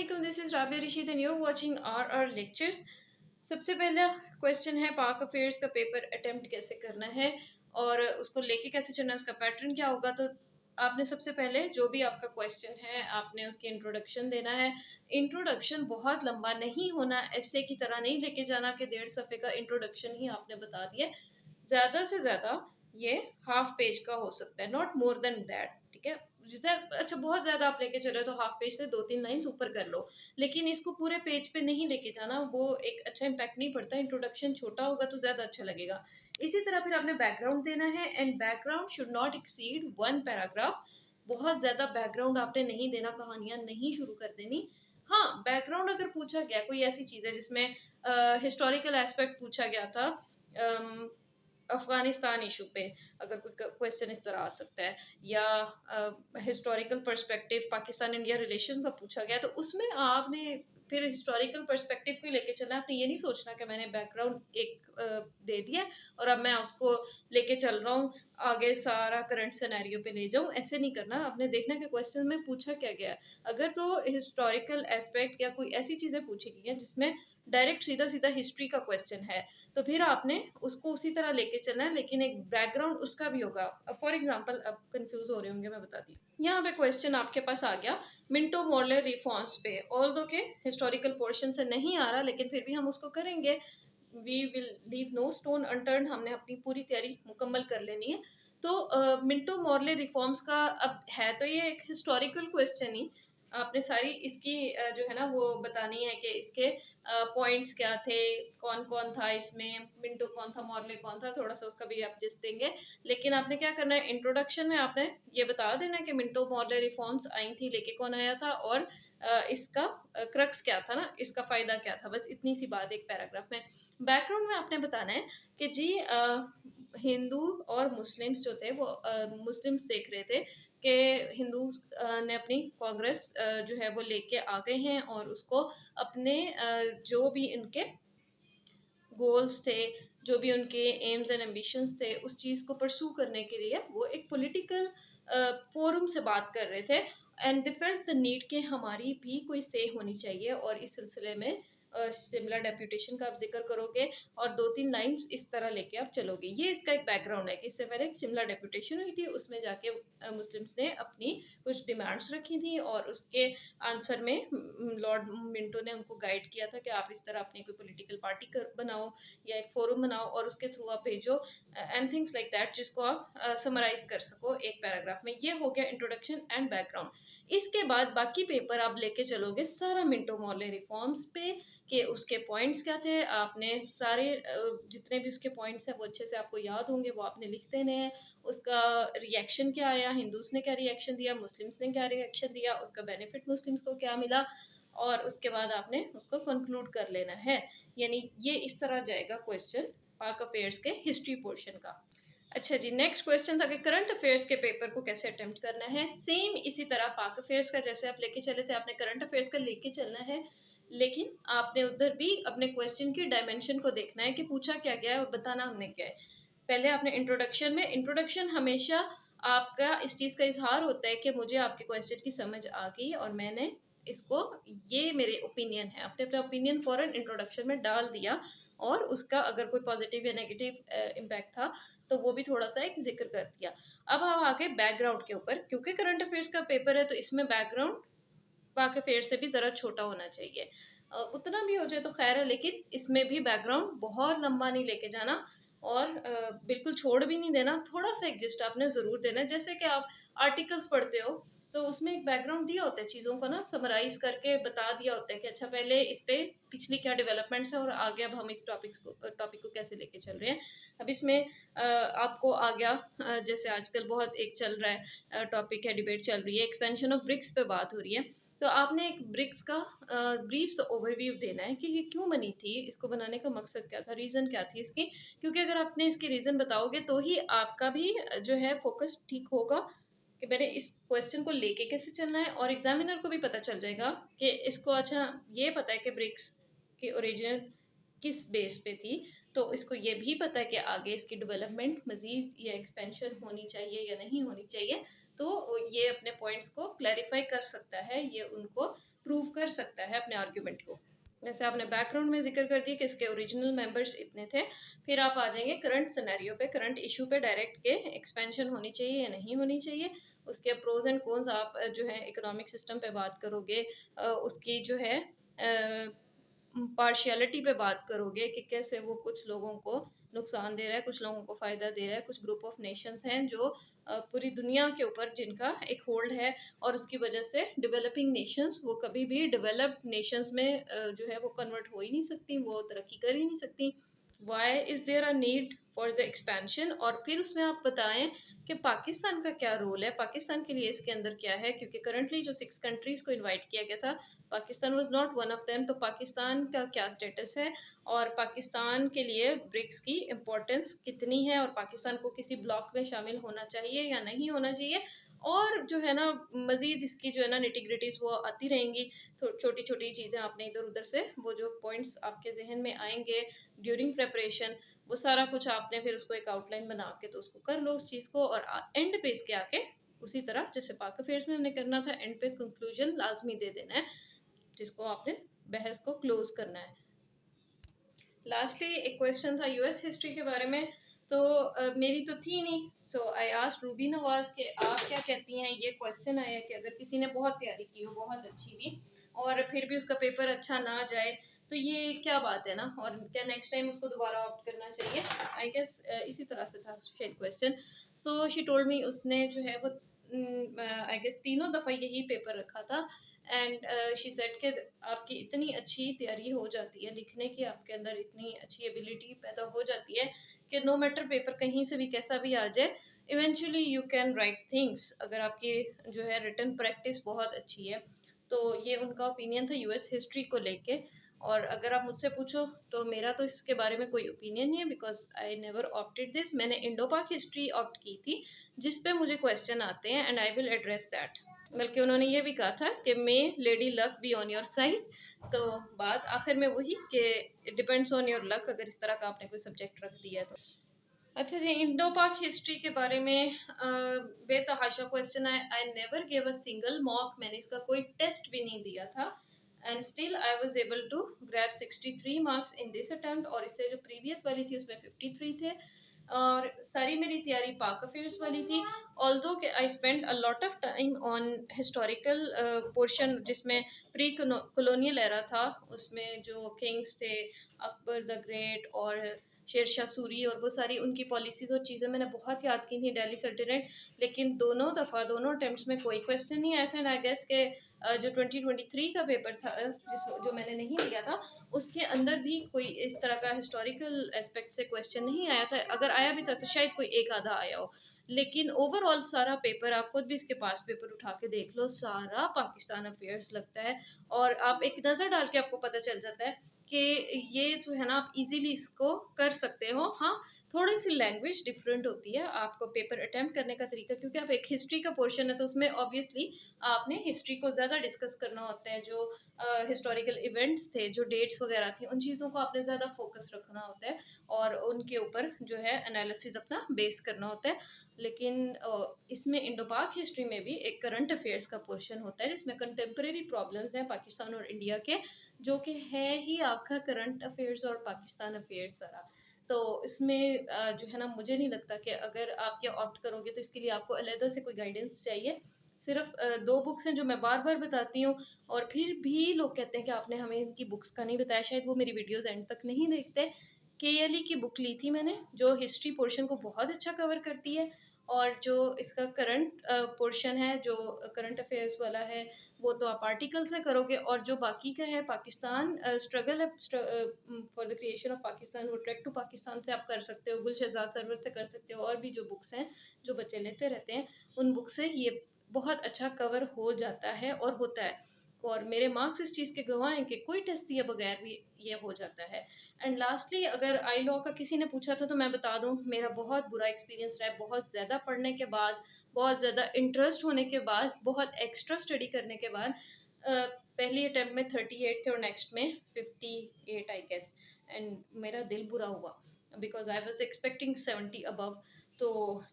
Assalamualaikum, this is Rabia Rashid and you're watching RR Lectures। सबसे पहला question है पाक अफेयर्स का पेपर अटेम्प्ट कैसे करना है और उसको लेके कैसे चलना है, उसका पैटर्न क्या होगा। तो आपने सबसे पहले जो भी आपका क्वेश्चन है आपने उसकी इंट्रोडक्शन देना है। इंट्रोडक्शन बहुत लंबा नहीं होना, ऐसे की तरह नहीं लेके जाना कि 1.5 सफ़े का इंट्रोडक्शन ही आपने बता दिया। ज़्यादा से ज़्यादा ये हाफ पेज का हो सकता है, नॉट मोर देन दैट, ठीक है। अच्छा बहुत ज़्यादा आप लेके चले तो हाफ पेज से 2-3 लाइन्स ऊपर कर लो, लेकिन इसको पूरे पेज पे नहीं लेके जाना, वो एक अच्छा इम्पैक्ट नहीं पड़ता। इंट्रोडक्शन छोटा होगा तो ज़्यादा अच्छा लगेगा। इसी तरह फिर आपने बैकग्राउंड देना है and background should not exceed 1 paragraph. बहुत ज़्यादा बैकग्राउंड आपने नहीं देना, कहानियाँ नहीं शुरू कर देनी। हाँ, बैकग्राउंड अगर पूछा गया कोई ऐसी चीज़ है जिसमें हिस्टोरिकल एस्पेक्ट पूछा गया था, अफ़गानिस्तान इशू पे अगर कोई क्वेश्चन इस तरह आ सकता है, या historical perspective Pakistan India relation का पूछा गया, तो उसमें आपने फिर हिस्टोरिकल पर्सपेक्टिव को लेके चलना। आपने ये नहीं सोचना कि मैंने बैकग्राउंड एक दे दिया और अब मैं उसको लेके चल रहा हूँ आगे सारा करंट सिनेरियो पे ले जाऊँ, ऐसे नहीं करना। आपने देखना कि क्वेश्चन में पूछा क्या गया है। अगर तो हिस्टोरिकल एस्पेक्ट या कोई ऐसी चीज़ें पूछी गई हैं जिसमें डायरेक्ट सीधा सीधा हिस्ट्री का क्वेश्चन है, तो फिर आपने उसको उसी तरह लेके चलना है, लेकिन एक बैकग्राउंड उसका भी होगा। फॉर एग्जांपल, अब कंफ्यूज हो रहे होंगे, मैं बताती हूँ। यहाँ पे क्वेश्चन आपके पास आ गया मिंटो मॉर्ले रिफॉर्म्स पे, ऑल्दो के हिस्टोरिकल पोर्शन से नहीं आ रहा, लेकिन फिर भी हम उसको करेंगे। We will leave no stone unturned, हमने अपनी पूरी तैयारी मुकम्मल कर लेनी है। तो मिंटो मॉर्ले रिफॉर्म्स का अब है तो ये एक हिस्टोरिकल क्वेश्चन ही। आपने सारी इसकी जो है ना वो बतानी है कि इसके पॉइंट्स क्या थे, कौन कौन था इसमें, मिंटो कौन था, मॉर्ले कौन था, थोड़ा सा उसका भी आप जिस देंगे। लेकिन आपने क्या करना है, इंट्रोडक्शन में आपने ये बता देना कि मिंटो मॉर्ले रिफॉर्म्स आई थी, लेके कौन आया था, और इसका क्रक्स क्या था ना, इसका फ़ायदा क्या था। बस इतनी सी बात एक पैराग्राफ में। बैकग्राउंड में आपने बताना है कि जी हिंदू और मुस्लिम्स जो थे वो मुस्लिम्स देख रहे थे कि हिंदू ने अपनी कांग्रेस जो है वो लेके आ गए हैं और उसको अपने जो भी इनके गोल्स थे, जो भी उनके एम्स एंड एम्बिशंस थे, उस चीज़ को परसू करने के लिए वो एक पॉलिटिकल फोरम से बात कर रहे थे। And they felt the need कि हमारी भी कोई से होनी चाहिए, और इस सिलसिले में शिमला डेप्यूटेशन का आप जिक्र करोगे और 2-3 लाइंस इस तरह लेके आप चलोगे। ये इसका एक बैकग्राउंड है कि इससे पहले शिमला डेप्यूटेशन हुई थी, उसमें जाके मुस्लिम्स ने अपनी कुछ डिमांड्स रखी थी और उसके आंसर में लॉर्ड मिंटो ने उनको गाइड किया था कि आप इस तरह अपनी कोई पॉलिटिकल पार्टी बनाओ या एक फोरम बनाओ और उसके थ्रू आप भेजो एंड थिंग्स लाइक दैट, जिसको आप समराइज कर सको एक पैराग्राफ में। ये हो गया इंट्रोडक्शन एंड बैकग्राउंड। इसके बाद बाकी पेपर आप लेके चलोगे सारा मिंटो मॉर्ले रिफॉर्म्स पे कि उसके पॉइंट्स क्या थे। आपने सारे जितने भी उसके पॉइंट्स हैं वो अच्छे से आपको याद होंगे, वो आपने लिख देने हैं। उसका रिएक्शन क्या आया, हिंदूज ने क्या रिएक्शन दिया, मुस्लिम्स ने क्या रिएक्शन दिया, उसका बेनिफिट मुस्लिम्स को क्या मिला, और उसके बाद आपने उसको कंक्लूड कर लेना है। यानी ये इस तरह जाएगा क्वेश्चन पाक अफेयर्स के हिस्ट्री पोर्शन का। अच्छा जी, नेक्स्ट क्वेश्चन था कि करंट अफेयर्स के पेपर को कैसे अटेम्प्ट करना है। सेम इसी तरह पाक अफेयर्स का जैसे आप लेके चले थे, आपने करंट अफेयर्स का लेके चलना है, लेकिन आपने उधर भी अपने क्वेश्चन की डायमेंशन को देखना है कि पूछा क्या गया है और बताना हमने क्या है। पहले आपने इंट्रोडक्शन हमेशा आपका इस चीज़ का इजहार होता है कि मुझे आपके क्वेश्चन की समझ आ गई और मैंने इसको, ये मेरे ओपिनियन है, आपने अपना ओपिनियन फ़ौरन इंट्रोडक्शन में डाल दिया और उसका अगर कोई पॉजिटिव या नेगेटिव इम्पैक्ट था तो वो भी थोड़ा सा एक जिक्र कर दिया। अब हम आगे बैकग्राउंड के ऊपर, क्योंकि करंट अफेयर्स का पेपर है तो इसमें बैकग्राउंड पाक अफेयर्स से भी ज़रा छोटा होना चाहिए। उतना भी हो जाए तो खैर है, लेकिन इसमें भी बैकग्राउंड बहुत लंबा नहीं लेके जाना और बिल्कुल छोड़ भी नहीं देना। थोड़ा सा एक जिस्ट आपने ज़रूर देना है। जैसे कि आप आर्टिकल्स पढ़ते हो तो उसमें एक बैकग्राउंड दिया होता है, चीज़ों को ना समराइज़ करके बता दिया होता है कि अच्छा पहले इस पे पिछली क्या डेवलपमेंट्स हैं और आगे अब हम इस टॉपिक को कैसे लेके चल रहे हैं। अब इसमें आपको आ गया जैसे आजकल बहुत एक चल रहा है टॉपिक है, डिबेट चल रही है, एक्सपेंशन ऑफ ब्रिक्स पे बात हो रही है। तो आपने एक ब्रिक्स का ब्रीफ ओवरव्यू देना है कि ये क्यों बनी थी, इसको बनाने का मकसद क्या था, रीज़न क्या थी इसकी। क्योंकि अगर आपने इसके रीज़न बताओगे तो ही आपका भी जो है फोकस ठीक होगा कि मैंने इस क्वेश्चन को लेके कैसे चलना है, और एग्जामिनर को भी पता चल जाएगा कि इसको अच्छा ये पता है कि ब्रिक्स की ओरिजिनल किस बेस पे थी, तो इसको ये भी पता है कि आगे इसकी डेवलपमेंट मज़ीद या एक्सपेंशन होनी चाहिए या नहीं होनी चाहिए। तो ये अपने पॉइंट्स को क्लैरिफाई कर सकता है, ये उनको प्रूव कर सकता है अपने आर्ग्यूमेंट को। जैसे आपने बैकग्राउंड में जिक्र कर दिया कि इसके ओरिजिनल मेंबर्स इतने थे, फिर आप आ जाएंगे करंट सिनेरियो पे, करंट इशू पे डायरेक्ट के एक्सपेंशन होनी चाहिए या नहीं होनी चाहिए, उसके प्रोज एंड कॉन्स आप जो है इकोनॉमिक सिस्टम पे बात करोगे, उसकी जो है पार्शियलिटी पे बात करोगे कि कैसे वो कुछ लोगों को नुकसान दे रहा है, कुछ लोगों को फ़ायदा दे रहा है, कुछ ग्रुप ऑफ नेशंस हैं जो पूरी दुनिया के ऊपर जिनका एक होल्ड है, और उसकी वजह से डेवलपिंग नेशंस वो कभी भी डेवलप्ड नेशंस में जो है वो कन्वर्ट हो ही नहीं सकती, वो तरक्की कर ही नहीं सकती। Why is there a need for the expansion, और फिर उसमें आप बताएं कि पाकिस्तान का क्या रोल है, पाकिस्तान के लिए इसके अंदर क्या है, क्योंकि करंटली जो 6 कंट्रीज़ को इनवाइट किया गया था, Pakistan was not one of them. तो पाकिस्तान का क्या स्टेटस है, और पाकिस्तान के लिए ब्रिक्स की इम्पोर्टेंस कितनी है, और पाकिस्तान को किसी ब्लॉक में शामिल होना चाहिए या नहीं होना चाहिए, और जो है ना मज़ीद इसकी जो है ना निटिग्रिटीज़ वो आती रहेंगी। तो छोटी छोटी चीज़ें आपने इधर उधर से वो जो पॉइंट्स आपके जहन में आएंगे ड्यूरिंग प्रेपरेशन, वो सारा कुछ आपने फिर उसको एक आउटलाइन बना के तो उसको कर लो उस चीज़ को, और एंड पे इसके आके उसी तरह जैसे पाक अफेयर्स में हमने करना था, एंड पे कंक्लूजन लाजमी दे देना है, जिसको आपने बहस को क्लोज करना है। लास्टली एक क्वेश्चन था यूएस हिस्ट्री के बारे में, तो मेरी तो थी नहीं, सो आई आस्क्ड रूबी नवाज के आप क्या कहती हैं। ये क्वेश्चन आया कि अगर किसी ने बहुत तैयारी की हो, बहुत अच्छी भी, और फिर भी उसका पेपर अच्छा ना जाए, तो ये क्या बात है ना, और क्या नेक्स्ट टाइम उसको दोबारा ऑप्ट करना चाहिए। आई गेस इसी तरह से था शायद question. So she told me उसने जो है वो आई गेस 3 दफ़ा यही पेपर रखा था, एंड शी सेड कि आपकी इतनी अच्छी तैयारी हो जाती है लिखने की, आपके अंदर इतनी अच्छी एबिलिटी पैदा हो जाती है कि नो मैटर पेपर कहीं से भी कैसा भी आ जाए, eventually you can write things, अगर आपकी जो है रिटन प्रैक्टिस बहुत अच्छी है। तो ये उनका ओपिनियन था यूएस हिस्ट्री को लेके। और अगर आप मुझसे पूछो तो मेरा तो इसके बारे में कोई ओपिनियन नहीं है, because I never opted this. मैंने इंडो पाक हिस्ट्री ऑप्ट की थी, जिस पे मुझे क्वेश्चन आते हैं, and I will address that. बल्कि उन्होंने ये भी कहा था कि may lady luck be on your side. तो बात आखिर में वही कि डिपेंड्स ऑन योर लक, अगर इस तरह का आपने कोई सब्जेक्ट रख दिया है तो। अच्छा जी, इंडो पाक हिस्ट्री के बारे में बेतहाशा क्वेश्चन है। I never gave a single mock, मैंने इसका कोई टेस्ट भी नहीं दिया था, and still I was able to grab 63 marks in this attempt, और इससे जो प्रीवियस वाली थी उसमें 53 थे, और सारी मेरी तैयारी पाक अफेयर्स वाली थी। ऑल्दो कि I spend a lot of time on historical portion, जिसमें प्री कॉलोनियल एरा था, उसमें जो किंग्स थे अकबर द ग्रेट और शेरशाह सूरी, और वो सारी उनकी पॉलिसीज और चीज़ें मैंने बहुत याद की थी, दिल्ली सल्तनत। लेकिन दोनों दफ़ा दोनों अटेम्प्ट्स में कोई क्वेश्चन नहीं आया था, एंड आई गेस के जो 2023 का पेपर था जो मैंने नहीं लिया था, उसके अंदर भी कोई इस तरह का हिस्टोरिकल एस्पेक्ट से क्वेश्चन नहीं आया था। अगर आया भी था तो शायद कोई एक आधा आया हो, लेकिन ओवरऑल सारा पेपर, आप खुद भी इसके पास पेपर उठा के देख लो, सारा पाकिस्तान अफेयर्स लगता है, और आप एक नज़र डाल के आपको पता चल जाता है कि ये जो है ना आप इजीली इसको कर सकते हो। हाँ, थोड़ी सी लैंग्वेज डिफरेंट होती है आपको पेपर अटेम्प्ट करने का तरीका, क्योंकि आप एक हिस्ट्री का पोर्शन है तो उसमें ऑब्वियसली आपने हिस्ट्री को ज़्यादा डिस्कस करना होता है, जो हिस्टोरिकल इवेंट्स थे, जो डेट्स वगैरह थी, उन चीज़ों को आपने ज़्यादा फोकस रखना होता है, और उनके ऊपर जो है एनालिसिस अपना बेस करना होता है। लेकिन इसमें इंडो पाक हिस्ट्री में भी एक करंट अफेयर्स का पोर्शन होता है, जिसमें कंटेम्प्रेरी प्रॉब्लम्स हैं पाकिस्तान और इंडिया के, जो कि है ही आपका करंट अफेयर्स और पाकिस्तान अफेयर्स सारा। तो इसमें जो है ना मुझे नहीं लगता कि अगर आप ये ऑप्ट करोगे तो इसके लिए आपको अलहदा से कोई गाइडेंस चाहिए। सिर्फ 2 बुक्स हैं जो मैं बार-बार बताती हूँ, और फिर भी लोग कहते हैं कि आपने हमें इनकी बुक्स का नहीं बताया, शायद वो मेरी वीडियोज़ एंड तक नहीं देखते। केएलई की बुक ली थी मैंने, जो हिस्ट्री पोर्शन को बहुत अच्छा कवर करती है, और जो इसका करंट पोर्शन है, जो करंट अफेयर्स वाला है, वो तो आप आर्टिकल से करोगे, और जो बाकी का है Pakistan struggle for the creation of Pakistan, वो ट्रैक टू पाकिस्तान से आप कर सकते हो, गुल शहजाद सरवर से कर सकते हो, और भी जो बुक्स हैं जो बच्चे लेते रहते हैं, उन बुक से ये बहुत अच्छा कवर हो जाता है और होता है। और मेरे मार्क्स इस चीज़ के गवाह हैं कि कोई टेस्ट दिए बगैर भी ये हो जाता है। एंड लास्टली, अगर आई लॉ का किसी ने पूछा था तो मैं बता दूं, मेरा बहुत बुरा एक्सपीरियंस रहा है, बहुत ज़्यादा पढ़ने के बाद, बहुत ज़्यादा इंटरेस्ट होने के बाद, बहुत एक्स्ट्रा स्टडी करने के बाद पहली अटैम्प्ट में 38 थे और नेक्स्ट में 58 आई गेस, एंड मेरा दिल बुरा हुआ because I was expecting 70 above. तो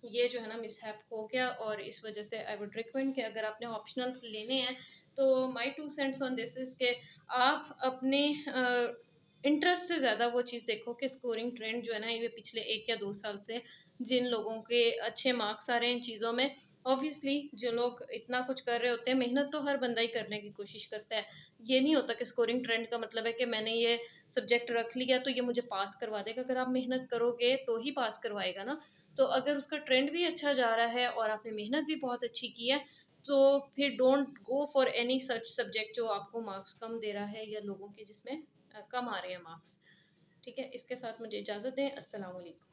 ये जो है ना मिसहैप हो गया, और इस वजह से आई वुड रिकमेंड कि अगर आपने ऑप्शनल्स लेने हैं तो my 2 cents on this is के आप अपने इंटरेस्ट से ज़्यादा वो चीज़ देखो कि स्कोरिंग ट्रेंड जो है ना, ये पिछले 1 या 2 साल से जिन लोगों के अच्छे मार्क्स आ रहे हैं इन चीज़ों में, ऑब्वियसली जो लोग इतना कुछ कर रहे होते हैं, मेहनत तो हर बंदा ही करने की कोशिश करता है। ये नहीं होता कि स्कोरिंग ट्रेंड का मतलब है कि मैंने ये सब्जेक्ट रख लिया तो ये मुझे पास करवा देगा। अगर आप मेहनत करोगे तो ही पास करवाएगा ना। तो अगर उसका ट्रेंड भी अच्छा जा रहा है और आपने मेहनत भी बहुत अच्छी की है, तो फिर don't go for any such subject जो आपको मार्क्स कम दे रहा है या लोगों के जिसमें कम आ रहे हैं मार्क्स। ठीक है? इसके साथ मुझे इजाज़त दें। अस्सलाम वालेकुम।